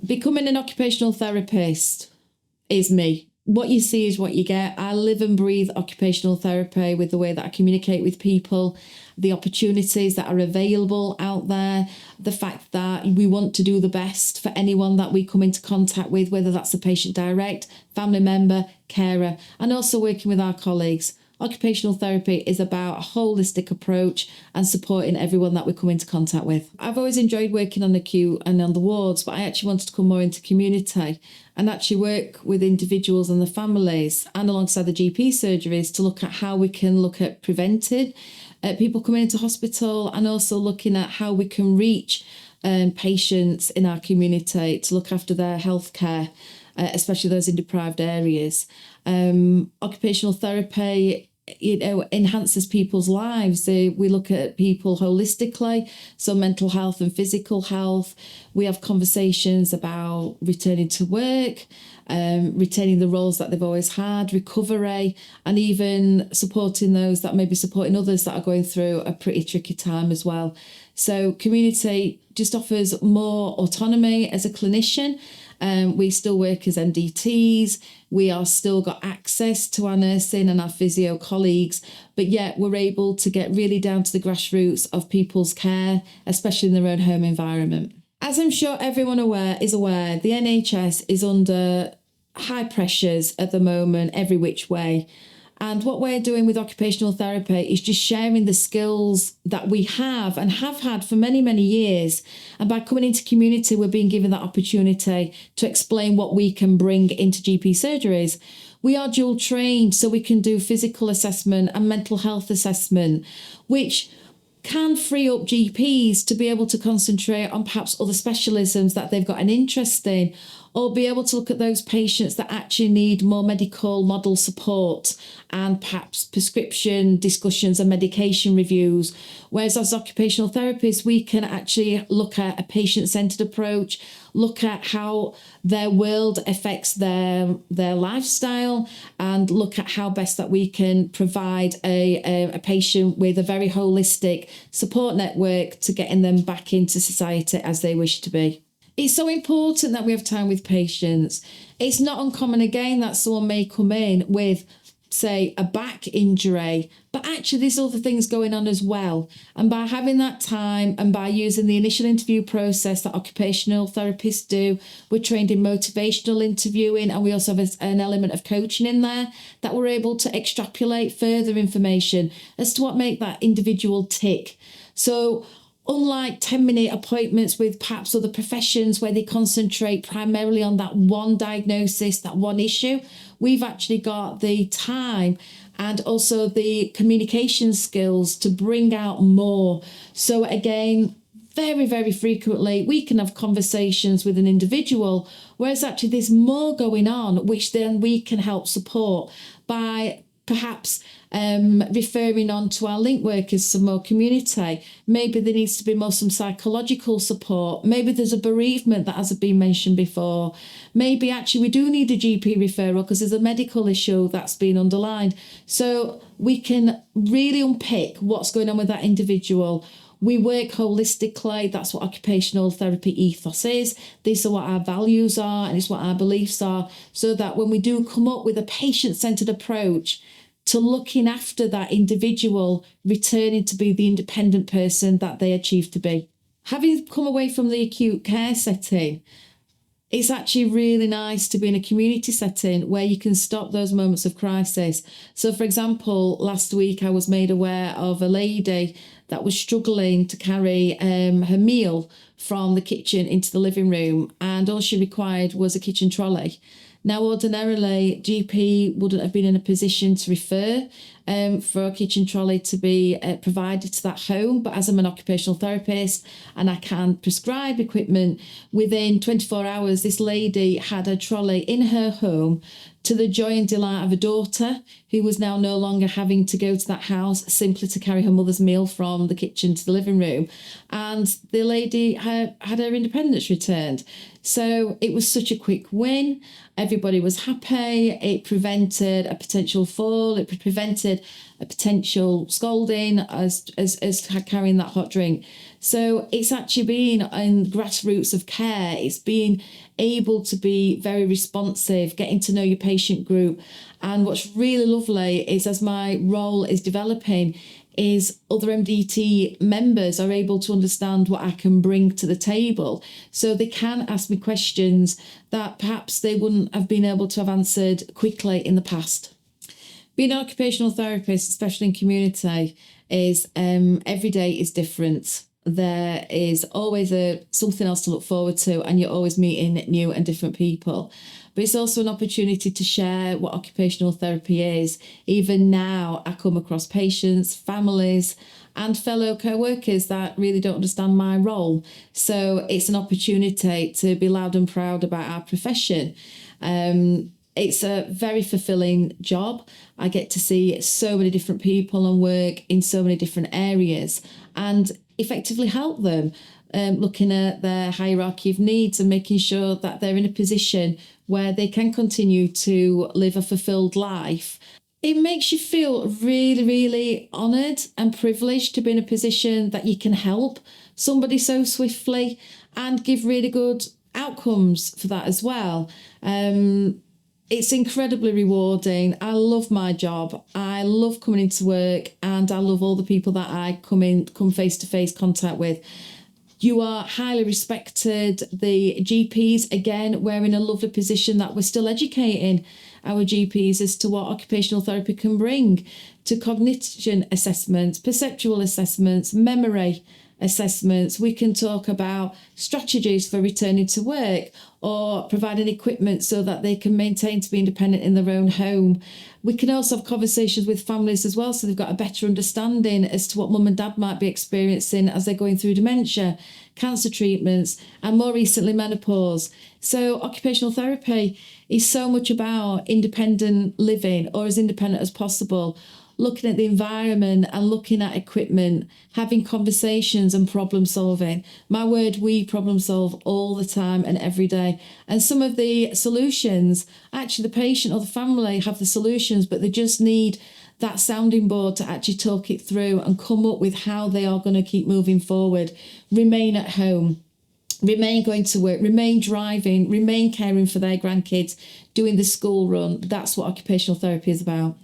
Becoming an occupational therapist is me. What you see is what you get. I live and breathe occupational therapy with the way that I communicate with people, the opportunities that are available out there, the fact that we want to do the best for anyone that we come into contact with, whether that's a patient direct, family member, carer, and also working with our colleagues. Occupational therapy is about a holistic approach and supporting everyone that we come into contact with. I've always enjoyed working on acute and on the wards, but I actually wanted to come more into community and actually work with individuals and the families and alongside the GP surgeries to look at how we can look at preventing people coming into hospital, and also looking at how we can reach patients in our community to look after their healthcare, especially those in deprived areas. Occupational therapy, enhances people's lives. We look at people holistically, so mental health and physical health. We have conversations about returning to work, retaining the roles that they've always had, recovery, and even supporting those that may be supporting others that are going through a pretty tricky time as well. So community just offers more autonomy as a clinician. We still work as MDTs. We are still got access to our nursing and our physio colleagues, but yet we're able to get really down to the grassroots of people's care, especially in their own home environment. As I'm sure everyone is aware, the NHS is under high pressures at the moment, every which way. And what we're doing with occupational therapy is just sharing the skills that we have and have had for many, many years. And by coming into community, we're being given that opportunity to explain what we can bring into GP surgeries. We are dual trained, so we can do physical assessment and mental health assessment, which can free up GPs to be able to concentrate on perhaps other specialisms that they've got an interest in, or be able to look at those patients that actually need more medical model support and perhaps prescription discussions and medication reviews. Whereas as occupational therapists, we can actually look at a patient-centered approach, look at how their world affects their lifestyle, and look at how best that we can provide a patient with a very holistic support network to getting them back into society as they wish to be. It's so important that we have time with patients. It's not uncommon again that someone may come in with, say, a back injury, but actually there's other things going on as well. And by having that time and by using the initial interview process that occupational therapists do, we're trained in motivational interviewing, and we also have an element of coaching in there that we're able to extrapolate further information as to what make that individual tick. So unlike 10-minute appointments with perhaps other professions where they concentrate primarily on that one diagnosis, that one issue, we've actually got the time and also the communication skills to bring out more. So again, very, very frequently, we can have conversations with an individual, whereas actually there's more going on, which then we can help support by perhaps referring on to our link workers, some more community. Maybe there needs to be more some psychological support. Maybe there's a bereavement that hasn't been mentioned before. Maybe actually we do need a GP referral because there's a medical issue that's been underlined. So we can really unpick what's going on with that individual. We work holistically. That's what occupational therapy ethos is. These are what our values are, and it's what our beliefs are, so that when we do come up with a patient-centered approach to looking after that individual, returning to be the independent person that they achieve to be. Having come away from the acute care setting, it's actually really nice to be in a community setting where you can stop those moments of crisis. So, for example, last week I was made aware of a lady that was struggling to carry her meal from the kitchen into the living room, and all she required was a kitchen trolley. Now, ordinarily, GP wouldn't have been in a position to refer for a kitchen trolley to be provided to that home. But as I'm an occupational therapist and I can prescribe equipment, within 24 hours, this lady had a trolley in her home, to the joy and delight of a daughter who was now no longer having to go to that house simply to carry her mother's meal from the kitchen to the living room. And the lady had her independence returned. So it was such a quick win. Everybody was happy. It prevented a potential fall. It prevented avoided a potential scolding as carrying that hot drink. So it's actually been in grassroots of care. It's being able to be very responsive, getting to know your patient group. And what's really lovely is, as my role is developing, is other MDT members are able to understand what I can bring to the table. So they can ask me questions that perhaps they wouldn't have been able to have answered quickly in the past. Being an occupational therapist, especially in community, is every day is different. There is always something else to look forward to, and you're always meeting new and different people. But it's also an opportunity to share what occupational therapy is. Even now, I come across patients, families, and fellow co-workers that really don't understand my role. So it's an opportunity to be loud and proud about our profession. It's a very fulfilling job. I get to see so many different people and work in so many different areas and effectively help them, looking at their hierarchy of needs and making sure that they're in a position where they can continue to live a fulfilled life. It makes you feel really, really honoured and privileged to be in a position that you can help somebody so swiftly and give really good outcomes for that as well. It's incredibly rewarding. I love my job. I love coming into work, and I love all the people that I come face-to-face contact with. You are highly respected. The GPs, again, we're in a lovely position that we're still educating our GPs as to what occupational therapy can bring to cognition assessments, perceptual assessments, memory assessments. We can talk about strategies for returning to work or providing equipment so that they can maintain to be independent in their own home. We can also have conversations with families as well, so they've got a better understanding as to what mum and dad might be experiencing as they're going through dementia, cancer treatments, and more recently menopause. So occupational therapy is so much about independent living, or as independent as possible, looking at the environment and looking at equipment, having conversations and problem solving. My word, we problem solve all the time and every day. And some of the solutions, actually the patient or the family have the solutions, but they just need that sounding board to actually talk it through and come up with how they are going to keep moving forward, remain at home, remain going to work, remain driving, remain caring for their grandkids, doing the school run. That's what occupational therapy is about.